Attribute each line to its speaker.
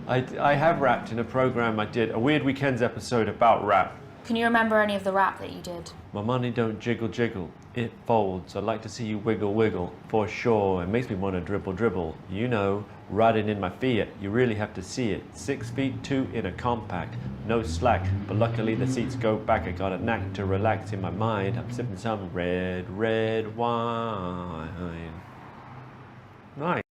Speaker 1: I have rapped in a program I did, a Weird Weekends episode about rap.
Speaker 2: Can you remember any of the rap that you did?
Speaker 1: My money don't jiggle jiggle, it folds. I'd like to see you wiggle wiggle, for sure. It makes me want to dribble dribble. You know, riding in my Fiat, you really have to see it. 6'2" in a compact, no slack. But luckily the seats go back. I got a knack to relax in my mind. I'm sipping some red wine. Nice.